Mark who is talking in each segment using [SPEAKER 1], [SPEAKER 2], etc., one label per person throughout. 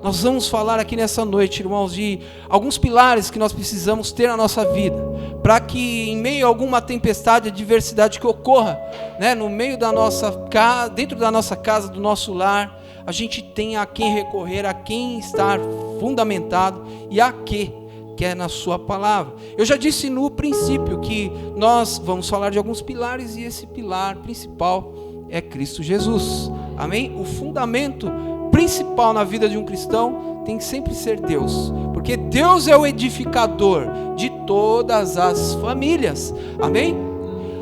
[SPEAKER 1] Nós vamos falar aqui nessa noite, irmãos, de alguns pilares que nós precisamos ter na nossa vida, para que em meio a alguma tempestade, adversidade que ocorra, né, no meio da nossa casa, dentro da nossa casa, do nosso lar, a gente tenha a quem recorrer, a quem estar fundamentado e a que é na sua palavra. Eu já disse no princípio que nós vamos falar de alguns pilares e esse pilar principal é Cristo Jesus. Amém? O fundamento principal na vida de um cristão tem que sempre ser Deus, porque Deus é o edificador de todas as famílias. Amém?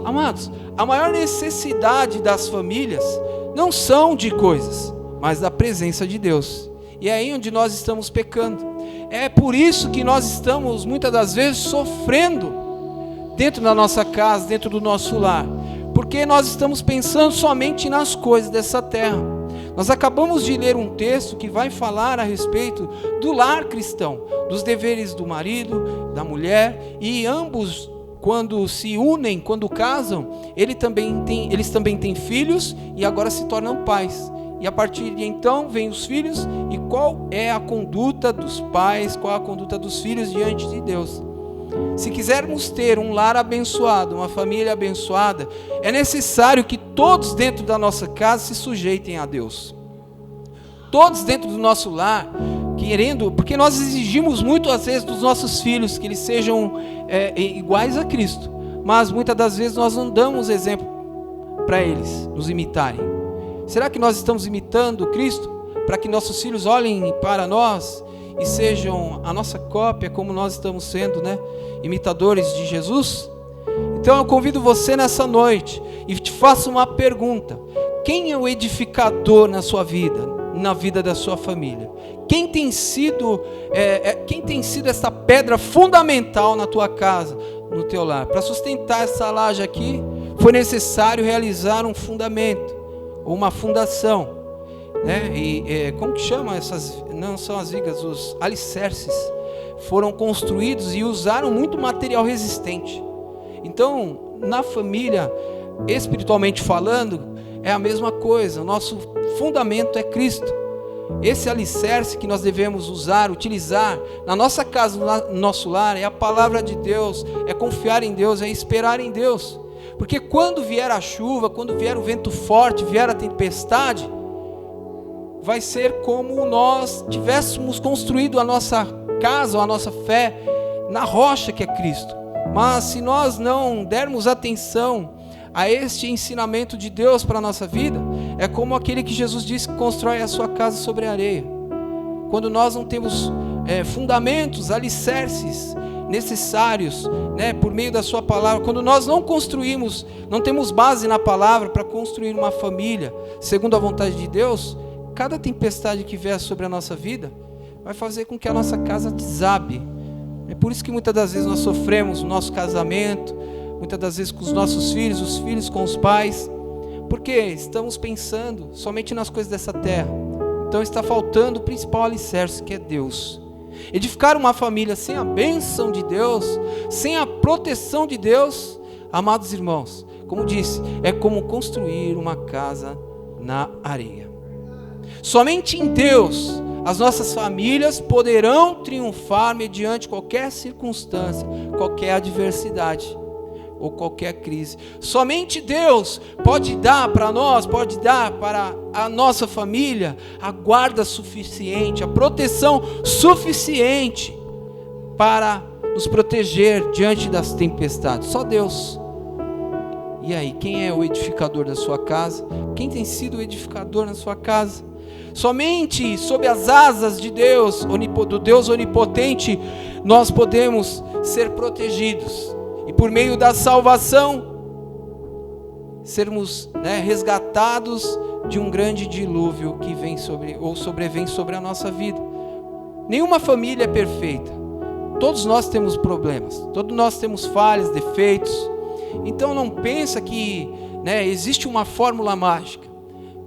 [SPEAKER 1] Amados, a maior necessidade das famílias não são de coisas, mas da presença de Deus. E é aí onde nós estamos pecando. É por isso que nós estamos muitas das vezes sofrendo dentro da nossa casa, dentro do nosso lar, porque nós estamos pensando somente nas coisas dessa terra. Nós acabamos de ler um texto que vai falar a respeito do lar cristão, dos deveres do marido, da mulher, e ambos, quando se unem, quando casam, eles também têm filhos e agora se tornam pais. E a partir de então, vêm os filhos, e qual é a conduta dos pais, qual é a conduta dos filhos diante de Deus? Se quisermos ter um lar abençoado, uma família abençoada, é necessário que todos dentro da nossa casa se sujeitem a Deus. Todos dentro do nosso lar, porque nós exigimos muito às vezes dos nossos filhos que eles sejam iguais a Cristo, mas muitas das vezes nós não damos exemplo para eles nos imitarem. Será que nós estamos imitando Cristo para que nossos filhos olhem para nós e sejam a nossa cópia, como nós estamos sendo, né, imitadores de Jesus? Então eu convido você nessa noite e te faço uma pergunta: quem é o edificador na sua vida, na vida da sua família? Quem tem sido essa pedra fundamental na tua casa, no teu lar? Para sustentar essa laje aqui, foi necessário realizar um fundamento, ou uma fundação, né? Como que chama essas? Não são as vigas, os alicerces foram construídos e usaram muito material resistente. Então, na família, espiritualmente falando, é a mesma coisa. O nosso fundamento é Cristo. Esse alicerce que nós devemos utilizar na nossa casa, no nosso lar, é a palavra de Deus, é confiar em Deus, é esperar em Deus. Porque quando vier a chuva, quando vier o vento forte, vier a tempestade, vai ser como nós tivéssemos construído a nossa casa, ou a nossa fé, na rocha que é Cristo. Mas se nós não dermos atenção a este ensinamento de Deus para a nossa vida, é como aquele que Jesus disse que constrói a sua casa sobre a areia. Quando nós não temos fundamentos, alicerces necessários, né, por meio da sua palavra, quando nós não construímos, não temos base na palavra para construir uma família segundo a vontade de Deus, cada tempestade que vier sobre a nossa vida vai fazer com que a nossa casa desabe. É por isso que muitas das vezes nós sofremos no nosso casamento, muitas das vezes com os nossos filhos, os filhos com os pais, porque estamos pensando somente nas coisas dessa terra. Então está faltando o principal alicerce, que é Deus. Edificar uma família sem a bênção de Deus, sem a proteção de Deus, amados irmãos, como disse, é como construir uma casa na areia. Somente em Deus as nossas famílias poderão triunfar mediante qualquer circunstância, qualquer adversidade ou qualquer crise. Somente Deus pode dar para nós, pode dar para a nossa família a guarda suficiente, a proteção suficiente para nos proteger diante das tempestades. Só Deus. E aí, quem é o edificador da sua casa? Quem tem sido o edificador na sua casa? Somente sob as asas de Deus, do Deus onipotente, nós podemos ser protegidos. E por meio da salvação, sermos resgatados de um grande dilúvio que sobrevém sobre a nossa vida. Nenhuma família é perfeita. Todos nós temos problemas, todos nós temos falhas, defeitos. Então não pensa que existe uma fórmula mágica.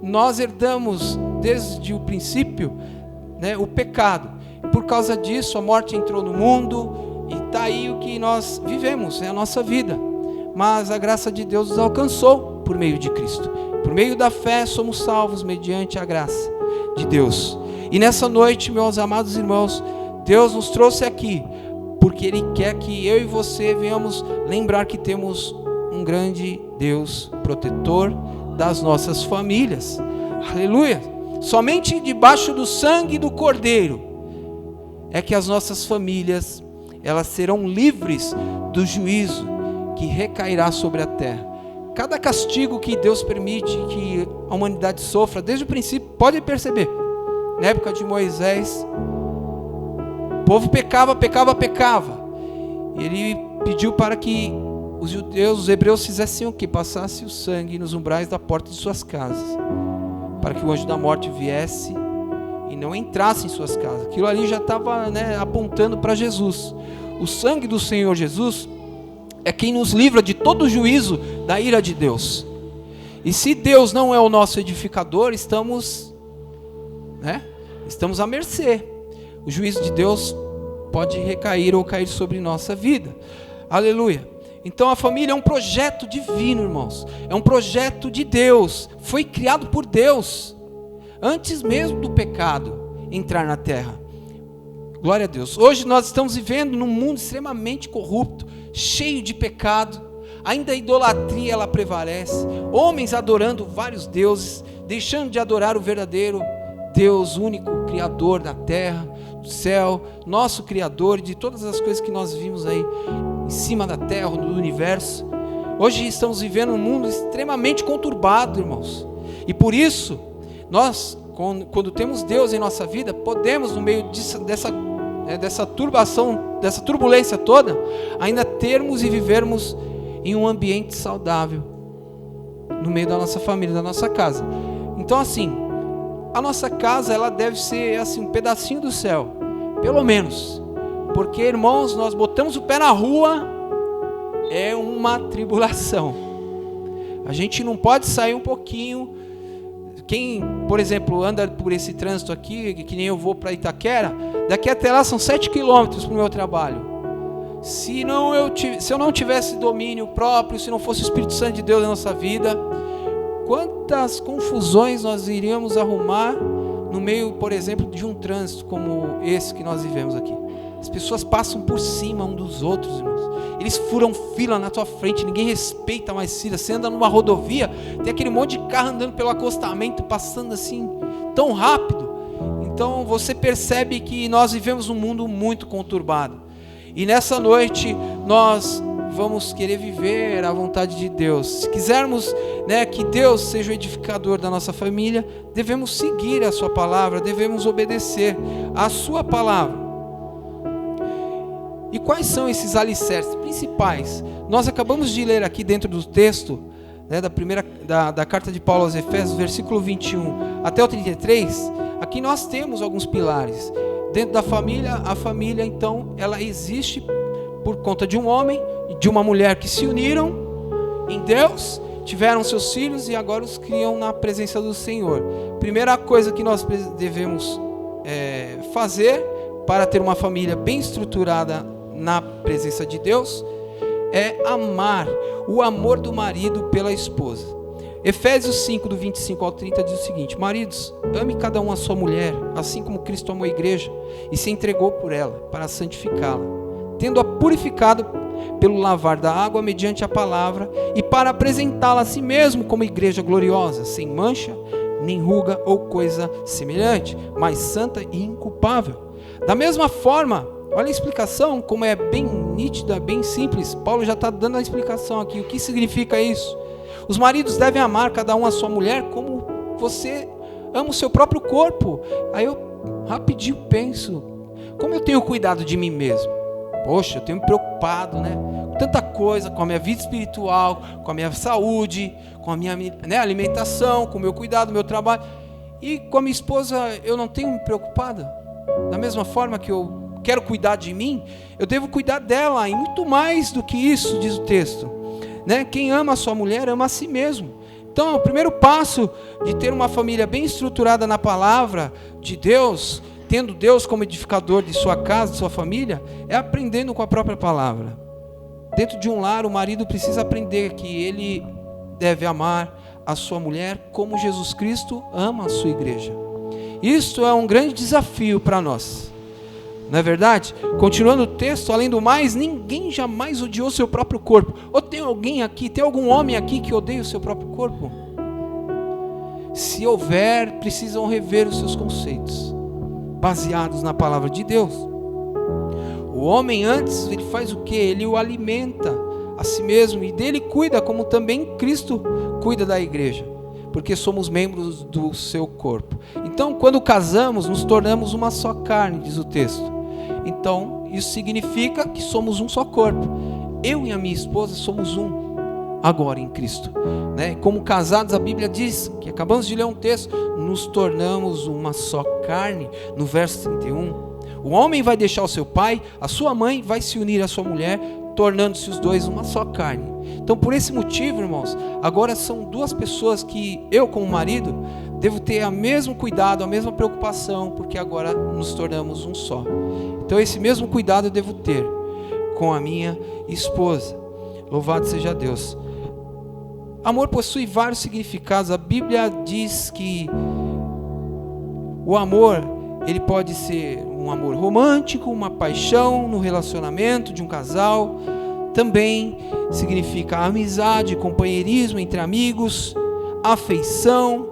[SPEAKER 1] Nós herdamos desde o princípio o pecado. Por causa disso a morte entrou no mundo. E está aí o que nós vivemos, é a nossa vida. Mas a graça de Deus nos alcançou por meio de Cristo. Por meio da fé somos salvos mediante a graça de Deus. E nessa noite, meus amados irmãos, Deus nos trouxe aqui porque Ele quer que eu e você venhamos lembrar que temos um grande Deus protetor das nossas famílias. Aleluia! Somente debaixo do sangue do Cordeiro é que as nossas famílias, elas serão livres do juízo que recairá sobre a terra. Cada castigo que Deus permite que a humanidade sofra, desde o princípio, pode perceber, na época de Moisés, o povo pecava. E Ele pediu para que os judeus, os hebreus fizessem o quê? Passassem o sangue nos umbrais da porta de suas casas, para que o anjo da morte viesse e não entrasse em suas casas. Aquilo ali já estava, apontando para Jesus. O sangue do Senhor Jesus é quem nos livra de todo o juízo da ira de Deus. E se Deus não é o nosso edificador, estamos à mercê. O juízo de Deus pode recair ou cair sobre nossa vida. Aleluia. Então a família é um projeto divino, irmãos. É um projeto de Deus. Foi criado por Deus, antes mesmo do pecado entrar na terra. Glória a Deus. Hoje nós estamos vivendo num mundo extremamente corrupto, cheio de pecado. Ainda a idolatria ela prevalece. Homens adorando vários deuses, deixando de adorar o verdadeiro Deus, único Criador da terra, do céu, nosso Criador, de todas as coisas que nós vimos aí em cima da terra, do universo. Hoje estamos vivendo um mundo extremamente conturbado, irmãos. E por isso, nós, quando temos Deus em nossa vida, podemos, no meio dessa turbação, dessa turbulência toda, ainda termos e vivermos em um ambiente saudável, no meio da nossa família, da nossa casa. Então assim, a nossa casa, ela deve ser assim, um pedacinho do céu, pelo menos, porque, irmãos, nós botamos o pé na rua, é uma tribulação. A gente não pode sair um pouquinho. Quem, por exemplo, anda por esse trânsito aqui, que nem eu vou para Itaquera, daqui até lá são 7 quilômetros para o meu trabalho. Se eu não tivesse domínio próprio, se não fosse o Espírito Santo de Deus na nossa vida, quantas confusões nós iríamos arrumar no meio, por exemplo, de um trânsito como esse que nós vivemos aqui. As pessoas passam por cima um dos outros, irmãos. Eles furam fila na tua frente, ninguém respeita mais fila. Você anda numa rodovia, tem aquele monte de carro andando pelo acostamento, passando assim, tão rápido. Então você percebe que nós vivemos num mundo muito conturbado. E nessa noite nós vamos querer viver a vontade de Deus. Se quisermos, que Deus seja o edificador da nossa família, devemos seguir a sua palavra, devemos obedecer a sua palavra. E quais são esses alicerces principais? Nós acabamos de ler aqui dentro do texto, da carta de Paulo aos Efésios, versículo 21 até o 33, aqui nós temos alguns pilares. Dentro da família, a família então, ela existe por conta de um homem e de uma mulher que se uniram em Deus, tiveram seus filhos e agora os criam na presença do Senhor. Primeira coisa que nós devemos fazer para ter uma família bem estruturada na presença de Deus é amar, o amor do marido pela esposa. Efésios 5, do 25 ao 30 diz o seguinte: maridos, ame cada um a sua mulher, assim como Cristo amou a igreja e se entregou por ela, para santificá-la, tendo-a purificado pelo lavar da água mediante a palavra, e para apresentá-la a si mesmo como igreja gloriosa, sem mancha, nem ruga ou coisa semelhante, mas santa e inculpável. Da mesma forma, olha a explicação, como é bem nítida, bem simples. Paulo já está dando a explicação aqui. O que significa isso? Os maridos devem amar cada um a sua mulher como você ama o seu próprio corpo. Aí eu rapidinho penso, como eu tenho cuidado de mim mesmo? Poxa, eu tenho me preocupado, com tanta coisa, com a minha vida espiritual, com a minha saúde, com a minha alimentação, com o meu cuidado, meu trabalho. E com a minha esposa eu não tenho me preocupado? Da mesma forma que eu quero cuidar de mim, eu devo cuidar dela, e muito mais do que isso, diz o texto. Quem ama a sua mulher, ama a si mesmo. Então, o primeiro passo de ter uma família bem estruturada na palavra de Deus, tendo Deus como edificador de sua casa, de sua família, é aprendendo com a própria palavra. Dentro de um lar, o marido precisa aprender que ele deve amar a sua mulher como Jesus Cristo ama a sua igreja. Isso é um grande desafio para nós, não é verdade? Continuando o texto, além do mais, ninguém jamais odiou seu próprio corpo. Ou tem alguém aqui, tem algum homem aqui que odeia o seu próprio corpo? Se houver, precisam rever os seus conceitos, baseados na palavra de Deus. O homem antes, ele faz o quê? Ele o alimenta a si mesmo e dele cuida, como também Cristo cuida da igreja, porque somos membros do seu corpo. Então, quando casamos, nos tornamos uma só carne, diz o texto. Então, isso significa que somos um só corpo. Eu e a minha esposa somos um agora em Cristo, né? Como casados, a Bíblia diz, que acabamos de ler um texto, nos tornamos uma só carne, no verso 31. O homem vai deixar o seu pai, a sua mãe vai se unir à sua mulher, tornando-se os dois uma só carne. Então, por esse motivo, irmãos, agora são duas pessoas que eu, como marido, devo ter o mesmo cuidado, a mesma preocupação, porque agora nos tornamos um só. Então, esse mesmo cuidado eu devo ter com a minha esposa. Louvado seja Deus. Amor possui vários significados. A Bíblia diz que o amor, ele pode ser um amor romântico, uma paixão no relacionamento de um casal. Também significa amizade, companheirismo entre amigos, afeição.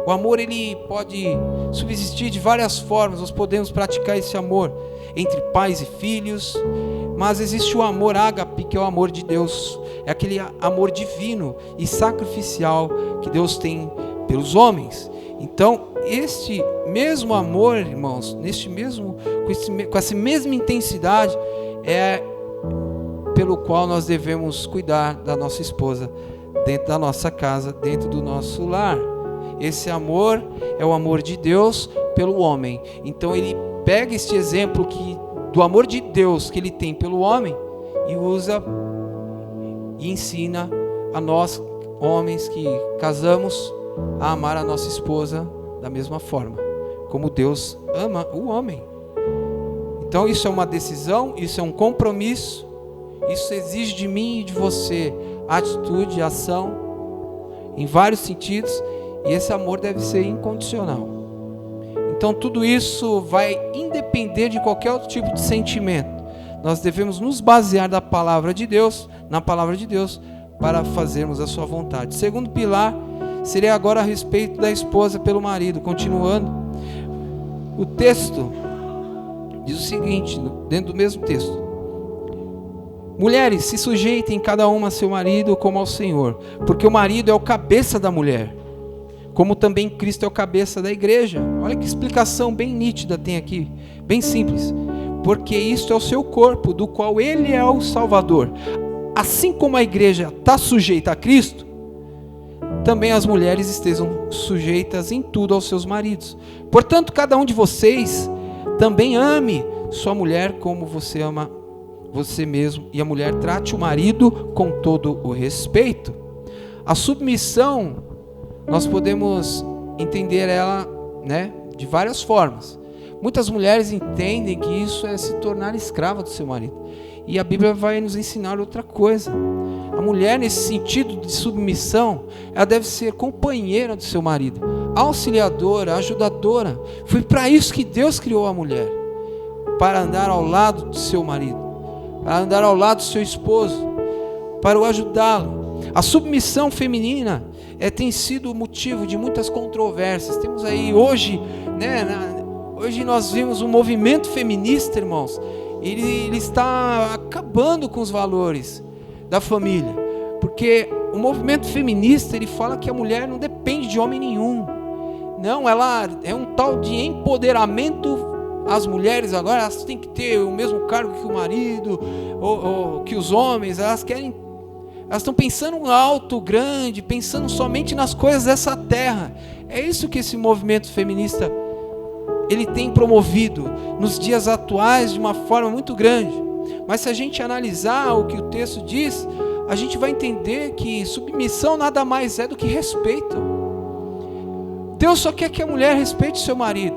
[SPEAKER 1] O amor, ele pode subsistir de várias formas. Nós podemos praticar esse amor entre pais e filhos. Mas existe o amor ágape, que é o amor de Deus. É aquele amor divino e sacrificial que Deus tem pelos homens. Então, este mesmo amor, irmãos, com essa mesma intensidade, é pelo qual nós devemos cuidar da nossa esposa, dentro da nossa casa, dentro do nosso lar. Esse amor é o amor de Deus pelo homem. Então ele pega este exemplo do amor de Deus que ele tem pelo homem e usa e ensina a nós, homens que casamos, a amar a nossa esposa da mesma forma, como Deus ama o homem. Então isso é uma decisão, isso é um compromisso, isso exige de mim e de você atitude, ação, em vários sentidos, e esse amor deve ser incondicional. Então tudo isso vai independer de qualquer outro tipo de sentimento. Nós devemos nos basear na palavra de Deus, para fazermos a sua vontade. Segundo pilar seria agora a respeito da esposa pelo marido. Continuando, o texto diz o seguinte, dentro do mesmo texto: mulheres, se sujeitem cada uma a seu marido como ao Senhor, porque o marido é o cabeça da mulher, como também Cristo é o cabeça da igreja. Olha que explicação bem nítida tem aqui, bem simples. Porque isto é o seu corpo, do qual ele é o Salvador. Assim como a igreja está sujeita a Cristo, também as mulheres estejam sujeitas em tudo aos seus maridos. Portanto, cada um de vocês também ame sua mulher como você ama você mesmo, e a mulher trate o marido com todo o respeito. A submissão, nós podemos entender ela, de várias formas. Muitas mulheres entendem que isso é se tornar escrava do seu marido. E a Bíblia vai nos ensinar outra coisa. A mulher, nesse sentido de submissão, ela deve ser companheira do seu marido, auxiliadora, ajudadora. Foi para isso que Deus criou a mulher, para andar ao lado do seu marido, para andar ao lado do seu esposo, para o ajudá-lo. A submissão feminina tem sido motivo de muitas controvérsias. Temos aí hoje, hoje nós vimos um movimento feminista, irmãos. Ele está acabando com os valores da família, porque o movimento feminista, ele fala que a mulher não depende de homem nenhum. Não, ela é um tal de empoderamento. As mulheres agora, elas têm que ter o mesmo cargo que o marido, ou que os homens. Elas estão pensando alto, grande, pensando somente nas coisas dessa terra. É isso que esse movimento feminista ele tem promovido nos dias atuais de uma forma muito grande. Mas se a gente analisar o que o texto diz, a gente vai entender que submissão nada mais é do que respeito. Deus só quer que a mulher respeite seu marido.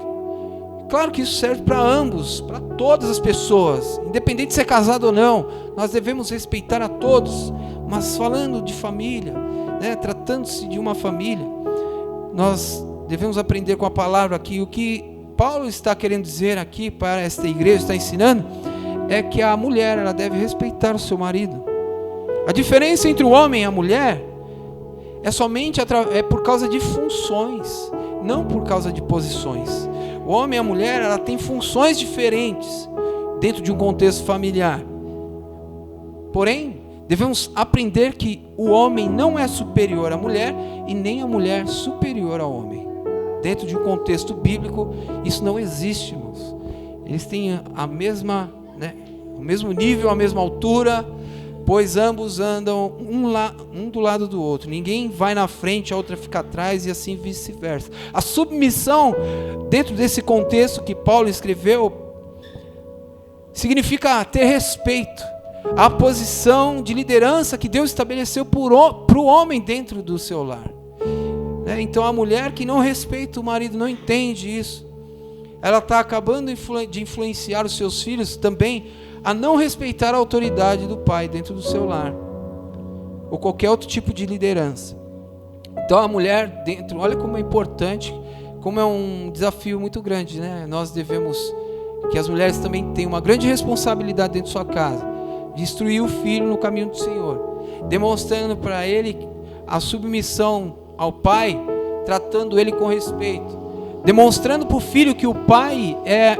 [SPEAKER 1] Claro que isso serve para ambos, para todas as pessoas, independente de ser casado ou não. Nós devemos respeitar a todos. Mas falando de família, tratando-se de uma família, nós devemos aprender com a palavra aqui, o que Paulo está querendo dizer aqui para esta igreja, está ensinando, é que a mulher, ela deve respeitar o seu marido. A diferença entre o homem e a mulher é somente por causa de funções, não por causa de posições. O homem e a mulher, ela tem funções diferentes dentro de um contexto familiar. Porém, devemos aprender que o homem não é superior à mulher e nem a mulher superior ao homem. Dentro de um contexto bíblico, isso não existe, irmãos. Eles têm a mesma, o mesmo nível, a mesma altura, pois ambos andam um do lado do outro. Ninguém vai na frente, a outra fica atrás e assim vice-versa. A submissão, dentro desse contexto que Paulo escreveu, significa ter respeito à posição de liderança que Deus estabeleceu para o homem dentro do seu lar. Então a mulher que não respeita o marido, não entende isso, ela está acabando de influenciar os seus filhos também a não respeitar a autoridade do pai dentro do seu lar, ou qualquer outro tipo de liderança. Então a mulher dentro, olha como é importante, como é um desafio muito grande, Nós devemos, que as mulheres também têm uma grande responsabilidade dentro de sua casa, de instruir o filho no caminho do Senhor, demonstrando para ele a submissão ao pai, tratando ele com respeito, demonstrando para o filho que o pai é,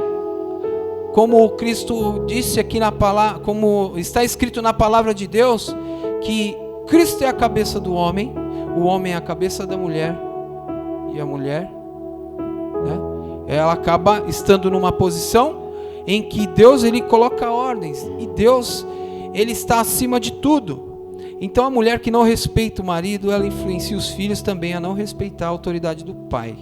[SPEAKER 1] como Cristo disse aqui na palavra, como está escrito na palavra de Deus, que Cristo é a cabeça do homem, o homem é a cabeça da mulher, e a mulher, ela acaba estando numa posição em que Deus, ele coloca ordens, e Deus, ele está acima de tudo. Então a mulher que não respeita o marido, ela influencia os filhos também a não respeitar a autoridade do pai.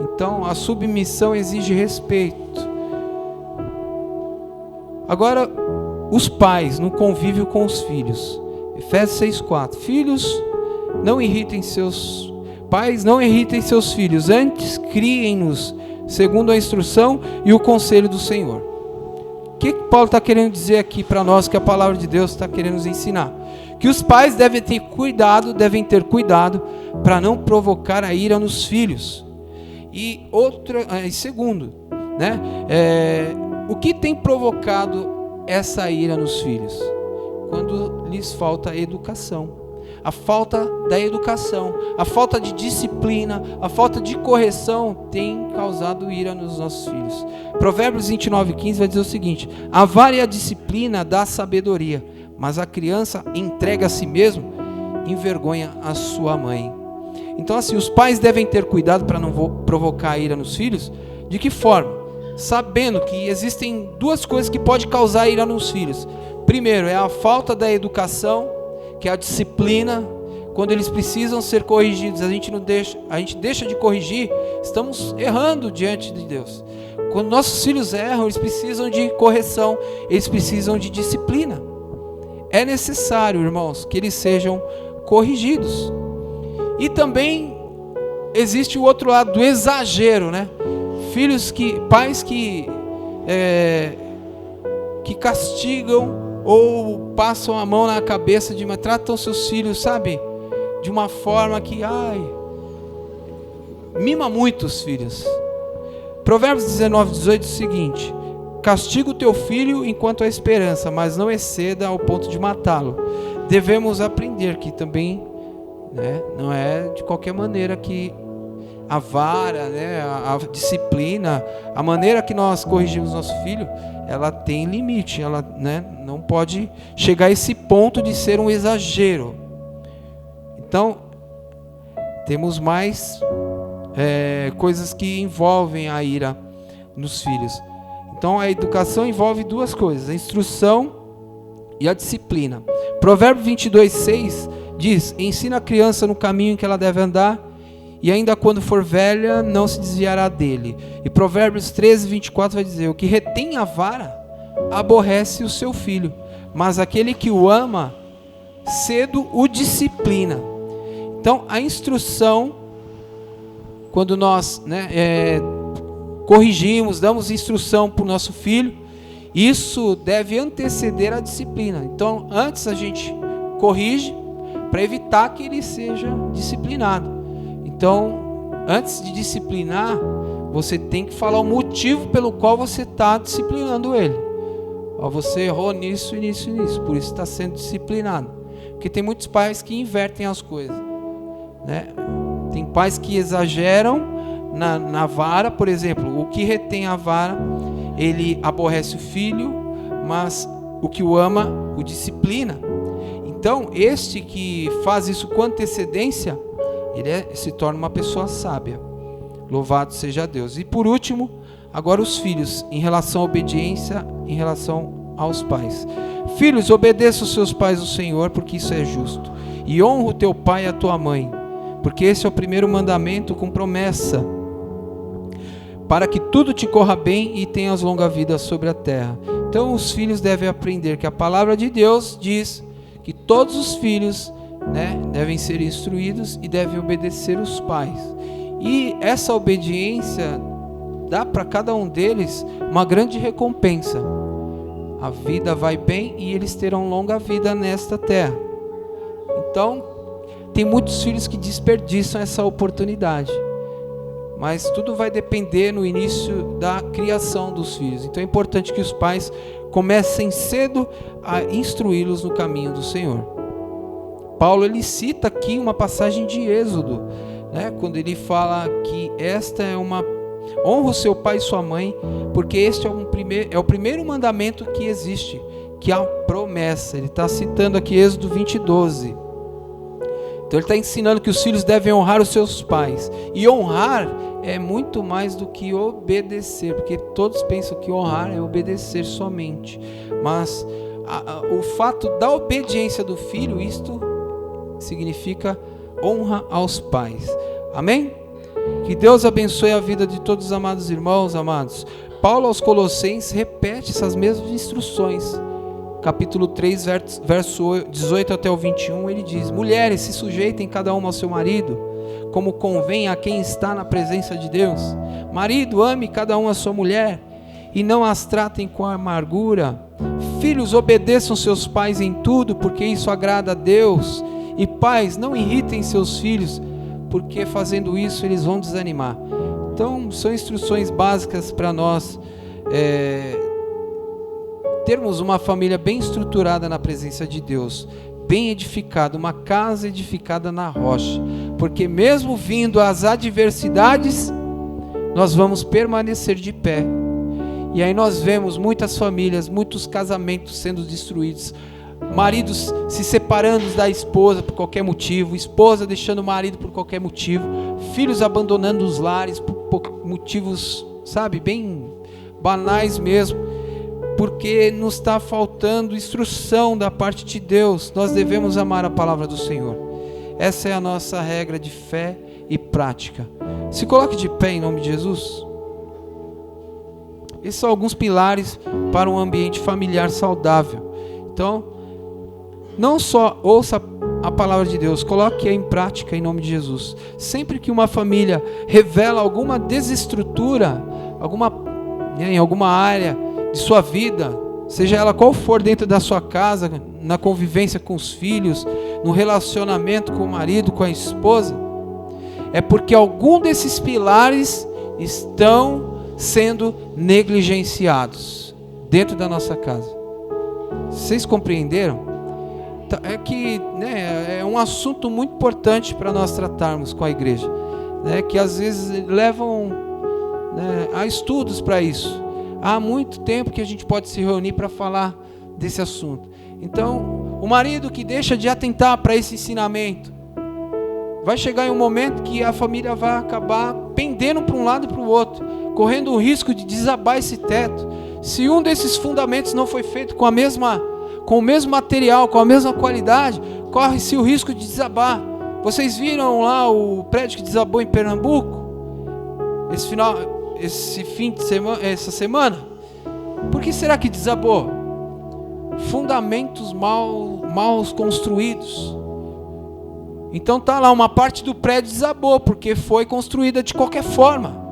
[SPEAKER 1] Então a submissão exige respeito. Agora, os pais no convívio com os filhos. Efésios 6:4. Filhos, não irritem seus pais, não irritem seus filhos, antes criem-nos segundo a instrução e o conselho do Senhor. O que Paulo está querendo dizer aqui para nós, que a palavra de Deus está querendo nos ensinar? Que os pais devem ter cuidado para não provocar a ira nos filhos. E segundo, o que tem provocado essa ira nos filhos? Quando lhes falta educação. A falta da educação, a falta de disciplina, a falta de correção tem causado ira nos nossos filhos. Provérbios 29:15 vai dizer o seguinte: a vara e a disciplina dá sabedoria, mas a criança entrega a si mesmo, envergonha a sua mãe. Então assim, os pais devem ter cuidado para não provocar ira nos filhos. De que forma? Sabendo que existem duas coisas que podem causar ira nos filhos. Primeiro é a falta da educação, que é a disciplina. Quando eles precisam ser corrigidos, a gente deixa de corrigir, estamos errando diante de Deus. Quando nossos filhos erram, eles precisam de correção, eles precisam de disciplina. É necessário, irmãos, que eles sejam corrigidos. E também existe o outro lado do exagero, pais que castigam ou passam a mão na cabeça, tratam seus filhos, de uma forma que, mima muito os filhos. Provérbios 19:18 diz o seguinte: castiga o teu filho enquanto há esperança, mas não exceda ao ponto de matá-lo. Devemos aprender que também, não é de qualquer maneira que a vara, a disciplina, a maneira que nós corrigimos nosso filho, ela tem limite, ela não pode chegar a esse ponto de ser um exagero. Então, temos mais coisas que envolvem a ira nos filhos. Então, a educação envolve duas coisas: a instrução e a disciplina. Provérbios 22:6 diz: ensina a criança no caminho em que ela deve andar, e ainda quando for velha, não se desviará dele. E Provérbios 13:24 vai dizer: o que retém a vara, aborrece o seu filho, mas aquele que o ama, cedo o disciplina. Então, a instrução, quando nós corrigimos, damos instrução para o nosso filho, isso deve anteceder a disciplina. Então, antes a gente corrige, para evitar que ele seja disciplinado. Então, antes de disciplinar, você tem que falar o motivo pelo qual você está disciplinando ele. Ó, você errou nisso, nisso e nisso, por isso está sendo disciplinado. Porque tem muitos pais que invertem as coisas, né? Tem pais que exageram na vara, por exemplo, o que retém a vara, ele aborrece o filho, mas o que o ama, o disciplina. Então, este que faz isso com antecedência, ele se torna uma pessoa sábia. Louvado seja Deus. E por último, agora os filhos, em relação à obediência, em relação aos pais. Filhos, obedeça os seus pais ao Senhor, porque isso é justo. E honra o teu pai e a tua mãe, porque esse é o primeiro mandamento com promessa, para que tudo te corra bem e tenhas longa vida sobre a terra. Então os filhos devem aprender que a palavra de Deus diz que todos os filhos, né, devem ser instruídos e devem obedecer os pais. E essa obediência dá para cada um deles uma grande recompensa. A vida vai bem e eles terão longa vida nesta terra. Então, tem muitos filhos que desperdiçam essa oportunidade. Mas tudo vai depender no início da criação dos filhos. Então é importante que os pais comecem cedo a instruí-los no caminho do Senhor. Paulo, ele cita aqui uma passagem de Êxodo, né, quando ele fala que esta é uma... honra o seu pai e sua mãe, porque este é o primeiro mandamento que existe, que é a promessa. Ele está citando aqui Êxodo 20:12. Então ele está ensinando que os filhos devem honrar os seus pais. E honrar é muito mais do que obedecer, porque todos pensam que honrar é obedecer somente. Mas o fato da obediência do filho, isto significa honra aos pais. Amém? Que Deus abençoe a vida de todos os amados irmãos, amados. Paulo aos Colossenses repete essas mesmas instruções. Capítulo 3, verso 18 até o 21, ele diz: mulheres, se sujeitem cada uma ao seu marido, como convém a quem está na presença de Deus. Marido, ame cada um a sua mulher, e não as tratem com amargura. Filhos, obedeçam seus pais em tudo, porque isso agrada a Deus. E pais, não irritem seus filhos, porque fazendo isso eles vão desanimar. Então são instruções básicas para nós termos uma família bem estruturada na presença de Deus, bem edificada, uma casa edificada na rocha, porque mesmo vindo as adversidades, nós vamos permanecer de pé. E aí nós vemos muitas famílias, muitos casamentos sendo destruídos, maridos se separando da esposa por qualquer motivo, esposa deixando o marido por qualquer motivo, filhos abandonando os lares por motivos, sabe, bem banais mesmo, porque nos está faltando instrução da parte de Deus. Nós devemos amar a palavra do Senhor. Essa é a nossa regra de fé e prática. Se coloque de pé em nome de Jesus. Esses são alguns pilares para um ambiente familiar saudável. Então, não só ouça a palavra de Deus, coloque-a em prática em nome de Jesus. Sempre que uma família revela alguma desestrutura, em alguma área de sua vida, seja ela qual for, dentro da sua casa, na convivência com os filhos, no relacionamento com o marido, com a esposa, é porque algum desses pilares estão sendo negligenciados dentro da nossa casa. Vocês compreenderam? É que, né, é um assunto muito importante para nós tratarmos com a igreja, né, que às vezes levam, né, a estudos para isso. Há muito tempo que a gente pode se reunir para falar desse assunto. Então, o marido que deixa de atentar para esse ensinamento, vai chegar em um momento que a família vai acabar pendendo para um lado e para o outro, correndo o risco de desabar esse teto. Se um desses fundamentos não foi feito com o mesmo material, com a mesma qualidade, corre-se o risco de desabar. Vocês viram lá o prédio que desabou em Pernambuco? Esse fim de semana, essa semana? Por que será que desabou? Fundamentos mal construídos. Então tá lá, uma parte do prédio desabou, porque foi construída de qualquer forma.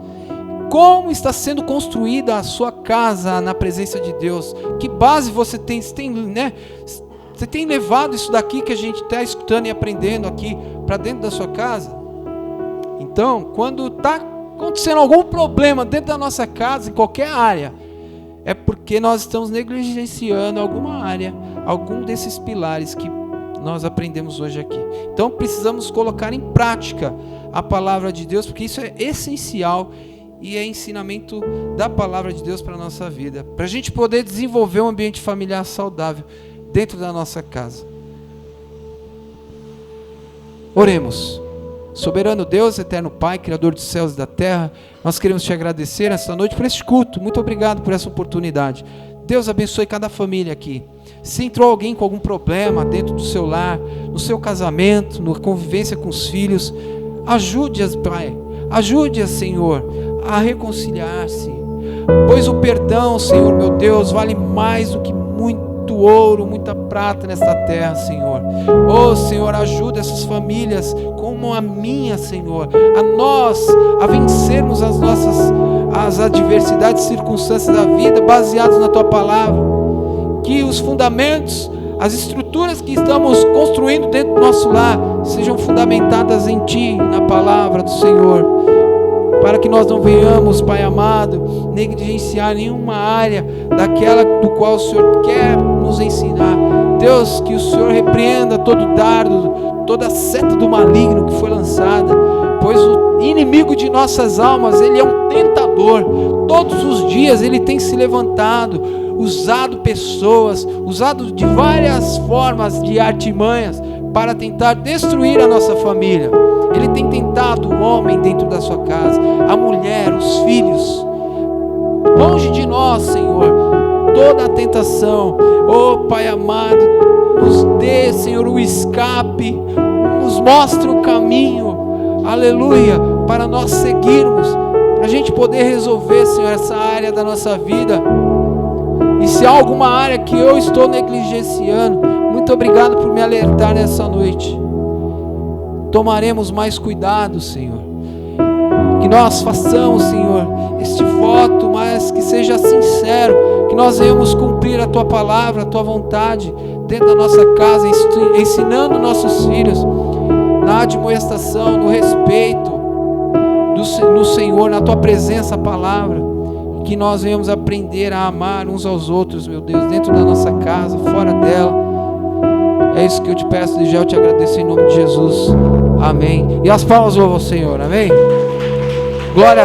[SPEAKER 1] Como está sendo construída a sua casa na presença de Deus? Que base você tem, né? Você tem levado isso daqui que a gente está escutando e aprendendo aqui para dentro da sua casa? Então, quando está acontecendo algum problema dentro da nossa casa, em qualquer área, é porque nós estamos negligenciando alguma área, algum desses pilares que nós aprendemos hoje aqui. Então precisamos colocar em prática a palavra de Deus, porque isso é essencial e é ensinamento da palavra de Deus para a nossa vida, para a gente poder desenvolver um ambiente familiar saudável dentro da nossa casa. Oremos. Soberano Deus, eterno Pai, Criador dos céus e da terra, nós queremos te agradecer esta noite por este culto. Muito obrigado por essa oportunidade. Deus abençoe cada família aqui. Se entrou alguém com algum problema dentro do seu lar, no seu casamento, na convivência com os filhos, ajude-as, Pai. Ajude-as, Senhor, a reconciliar-se. Pois o perdão, Senhor, meu Deus, vale mais do que muito ouro, muita prata nesta terra, Senhor. Oh, Senhor, ajuda essas famílias como a minha, Senhor, a nós a vencermos as adversidades e circunstâncias da vida baseados na Tua palavra. Que os fundamentos, as estruturas que estamos construindo dentro do nosso lar sejam fundamentadas em Ti, na palavra do Senhor, para que nós não venhamos, Pai amado, negligenciar nenhuma área daquela do qual o Senhor quer nos ensinar. Deus, que o Senhor repreenda todo dardo, toda seta do maligno que foi lançada, pois o inimigo de nossas almas, ele é um tentador. Todos os dias ele tem se levantado, usado pessoas, usado de várias formas de artimanhas para tentar destruir a nossa família. Ele tem tentado o homem dentro da sua casa, a mulher, os filhos. Longe de nós, Senhor, toda a tentação. Oh, Pai amado, nos dê, Senhor, o escape, nos mostre o caminho, aleluia, para nós seguirmos, para a gente poder resolver, Senhor, essa área da nossa vida. E se há alguma área que eu estou negligenciando, muito obrigado por me alertar nessa noite. Tomaremos mais cuidado, Senhor. Que nós façamos, Senhor, este voto, mas que seja sincero, que nós venhamos cumprir a Tua palavra, a Tua vontade dentro da nossa casa, ensinando nossos filhos na admoestação, no respeito no Senhor, na Tua presença, a palavra. Que nós venhamos aprender a amar uns aos outros, meu Deus, dentro da nossa casa, fora dela. É isso que eu te peço, e já eu te agradeço em nome de Jesus. Amém. E as palmas louvam ao Senhor. Amém. Glória a Deus.